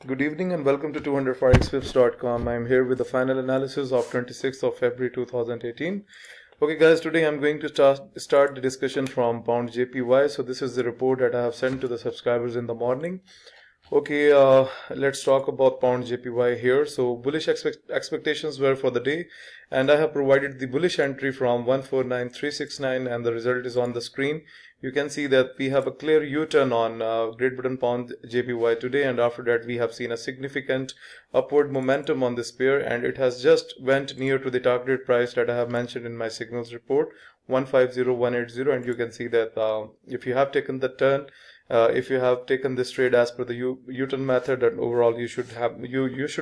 Good evening and welcome to 200forexpips.com. I'm here with the final analysis of 26th of February 2018. Okay guys, today I'm going to start the discussion from pound JPY. So this is the report that I have sent to the subscribers in the morning. Okay, let's talk about pound JPY here. So bullish expectations were for the day, and I have provided the bullish entry from 149369, and the result is on the screen. You can see that we have a clear U-turn on Great Britain pound JPY today, and after that we have seen a significant upward momentum on this pair, and it has just went near to the targeted price that I have mentioned in my signals report, 150180, and you can see that if you have taken the turn, if you have taken this trade as per the U-turn method, then overall you should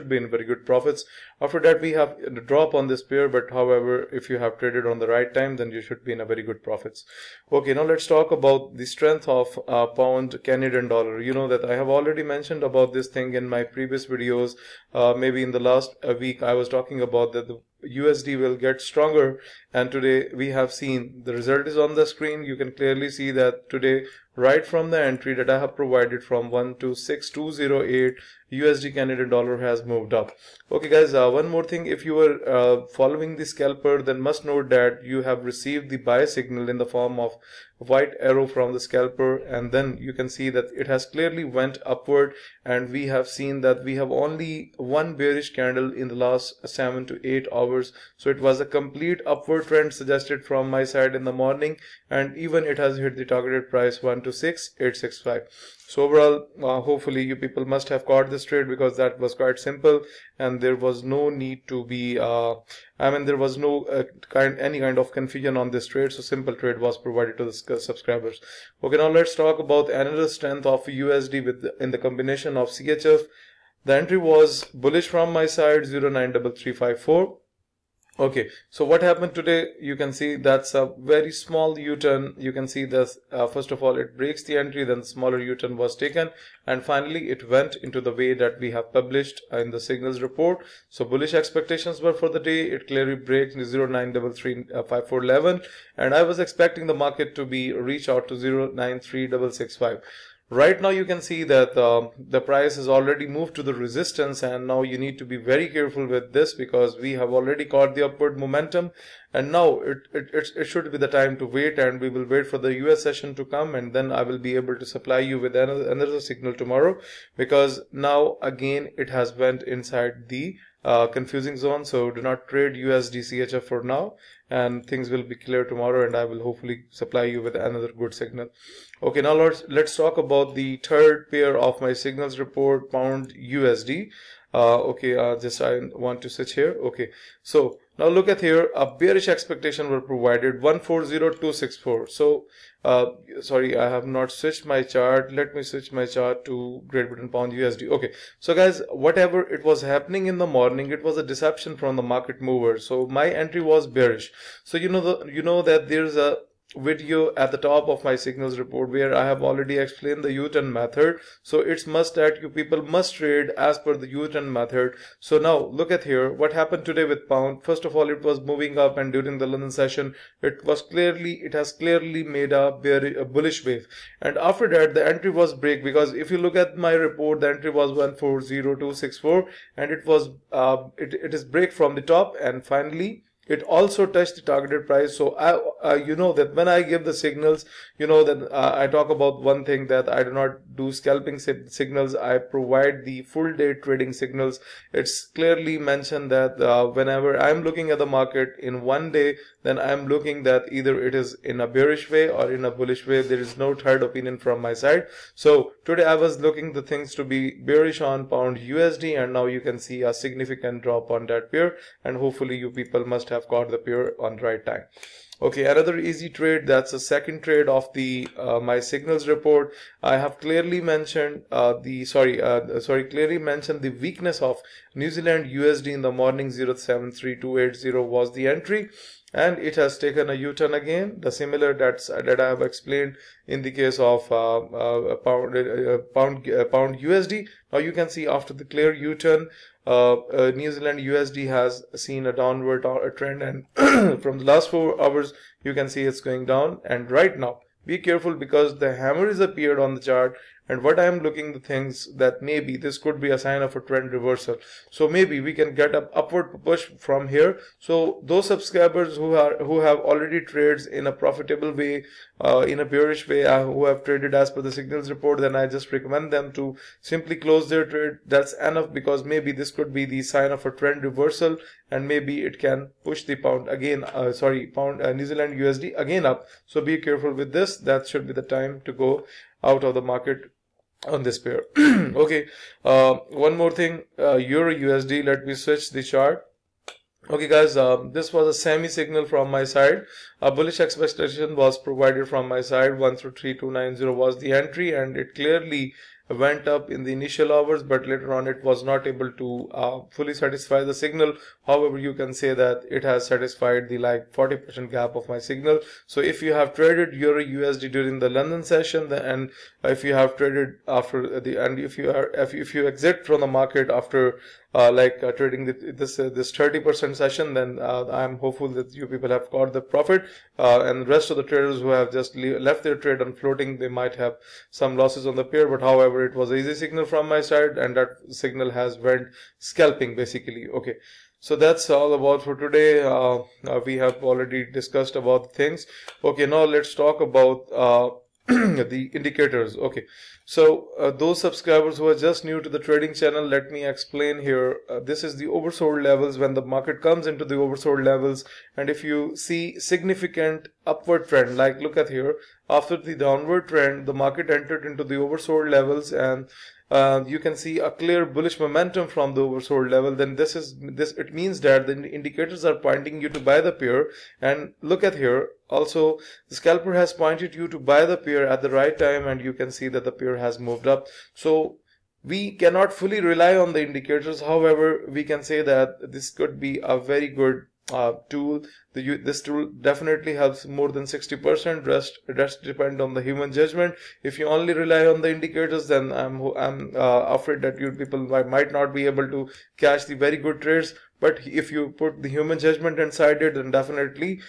be in very good profits. After that we have a drop on this pair, but however, if you have traded on the right time, then you should be in a very good profits. Okay, now let's talk about the strength of pound Canadian dollar. You know that I have already mentioned about this thing in my previous videos. Maybe in the last week I was talking about that the USD will get stronger, and today we have seen the result is on the screen. You can clearly see that today, right from the entry that I have provided from 126208, USD Canadian dollar has moved up. Okay guys, one more thing, if you were following the scalper, then must note that you have received the buy signal in the form of white arrow from the scalper, and then you can see that it has clearly went upward, and we have seen that we have only one bearish candle in the last 7 to 8 hours. So it was a complete upward trend suggested from my side in the morning, and even it has hit the targeted price 126865. So overall, hopefully you people must have caught this trade, because that was quite simple and there was no need to be there was no any kind of confusion on this trade. So simple trade was provided to the subscribers. Okay, now let's talk about another strength of USD in the combination of CHF. The entry was bullish from my side, 093354. Okay, so what happened today? You can see that's a very small U-turn. You can see this, first of all, it breaks the entry, then the smaller U-turn was taken, and finally it went into the way that we have published in the signals report. So bullish expectations were for the day. It clearly breaks 09335411, and I was expecting the market to be reach out to 093665. Right now you can see that the price has already moved to the resistance, and now you need to be very careful with this, because we have already caught the upward momentum, and now it should be the time to wait, and we will wait for the US session to come, and then I will be able to supply you with another signal tomorrow, because now again it has went inside the confusing zone. So do not trade USD CHF for now, and things will be clear tomorrow, and I will hopefully supply you with another good signal. Okay, now let's talk about the third pair of my signals report, pound USD. Just I want to switch here. Okay, so now look at here, a bearish expectation were provided, 140264. So sorry, I have not switched my chart. Let me switch my chart to Great Britain pound USD. Okay, so guys, whatever it was happening in the morning, it was a deception from the market mover. So my entry was bearish. So you know that there's a video at the top of my signals report where I have already explained the U-turn method. So it's must that you people must trade as per the U-turn method. So now look at here what happened today with pound. First of all, it was moving up, and during the London session it has clearly made a bullish wave, and after that the entry was break, because if you look at my report, the entry was 140264, and it was it is break from the top, and finally it also touched the targeted price. So you know that when I give the signals, you know that I talk about one thing, that I do not do scalping signals. I provide the full day trading signals. It's clearly mentioned that whenever I'm looking at the market in one day, then I'm looking that either it is in a bearish way or in a bullish way. There is no third opinion from my side. So today I was looking the things to be bearish on pound USD, and now you can see a significant drop on that pair, and hopefully you people must have caught the pair on the right time. Okay, another easy trade, that's a second trade of the my signals report. I have clearly mentioned clearly mentioned the weakness of New Zealand USD in the morning. 073280 was the entry, and it has taken a U-turn again, the similar that I have explained in the case of pound USD. Now you can see after the clear U-turn, New Zealand USD has seen a downward trend, and from the last 4 hours you can see it's going down. And right now be careful, because the hammer is appeared on the chart, and what I am looking the things that maybe this could be a sign of a trend reversal. So maybe we can get an upward push from here. So those subscribers who have already trades in a profitable way, in a bearish way, who have traded as per the signals report, then I just recommend them to simply close their trade. That's enough, because maybe this could be the sign of a trend reversal, and maybe it can push the pound again, New Zealand USD again up. So be careful with this. That should be the time to go out of the market on this pair. Okay, one more thing, Euro USD. Let me switch the chart. Okay guys, this was a semi signal from my side. A bullish expectation was provided from my side. 13290 was the entry, and it clearly went up in the initial hours, but later on it was not able to fully satisfy the signal. However, you can say that it has satisfied the 40% gap of my signal. So if you have traded Euro USD during the London session, and if you have traded after the, and if you exit from the market after trading this 30% session, then I'm hopeful that you people have got the profit, and the rest of the traders who have just left their trade on floating, they might have some losses on the pair. But however, it was an easy signal from my side, and that signal has went scalping basically. Okay, so that's all about for today. We have already discussed about things. Okay, now let's talk about the indicators. Okay, so those subscribers who are just new to the trading channel, let me explain here. This is the oversold levels. When the market comes into the oversold levels, and if you see significant upward trend, like look at here, after the downward trend, the market entered into the oversold levels, and you can see a clear bullish momentum from the oversold level, then it means that the indicators are pointing you to buy the pair. And look at here, also the scalper has pointed you to buy the pair at the right time, and you can see that the pair has moved up. So we cannot fully rely on the indicators. However, we can say that this could be a very good tool. This tool definitely helps more than 60%. Rest depend on the human judgment. If you only rely on the indicators, then I'm afraid that you people might not be able to catch the very good trades. But if you put the human judgment inside it, then definitely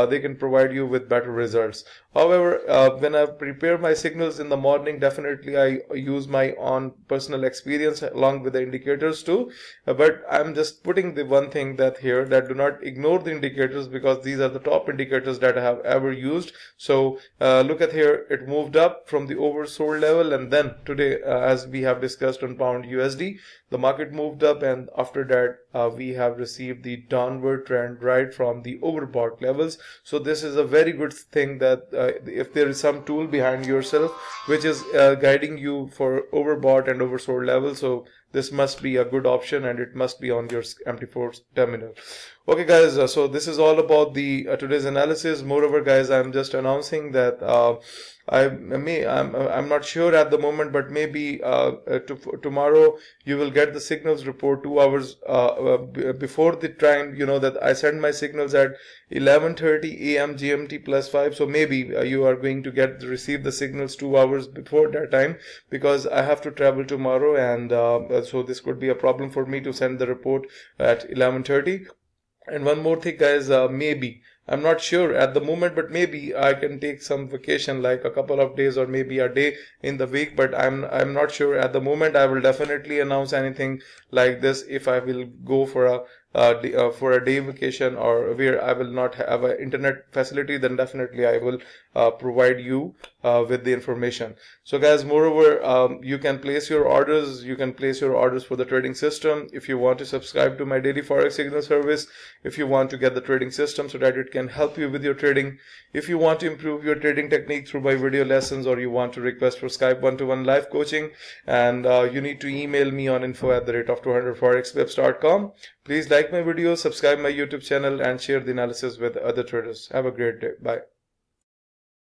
they can provide you with better results. However, when I prepare my signals in the morning, definitely I use my own personal experience along with the indicators too. But I'm just putting the one thing that here, that do not ignore the indicators, because these are the top indicators that I have ever used. So look at here, it moved up from the oversold level, and then today, as we have discussed on pound USD, the market moved up, and after that we have received the downward trend right from the overbought levels. So this is a very good thing, that if there is some tool behind yourself which is guiding you for overbought and oversold levels, so this must be a good option, and it must be on your MT4 terminal. Okay guys, so this is all about the today's analysis. Moreover guys, I'm just announcing that I'm not sure at the moment, but maybe tomorrow you will get the signals report 2 hours before the time, that I send my signals at 11:30 a.m. GMT +5. So maybe you are going to receive the signals 2 hours before that time, because I have to travel tomorrow, and so this could be a problem for me to send the report at 11:30. And one more thing guys, maybe, I'm not sure at the moment, but maybe I can take some vacation, like a couple of days or maybe a day in the week, but I'm not sure at the moment. I will definitely announce anything like this if I will go for a day vacation, or where I will not have an internet facility, then definitely I will provide you with the information. So guys, moreover, you can place your orders. You can place your orders for the trading system. If you want to subscribe to my daily forex signal service, if you want to get the trading system so that it can help you with your trading, if you want to improve your trading technique through my video lessons, or you want to request for Skype 1-to-1 live coaching, and you need to email me on info@200forexwebs.com. Please like my video, subscribe my YouTube channel, and share the analysis with other traders. Have a great day. Bye.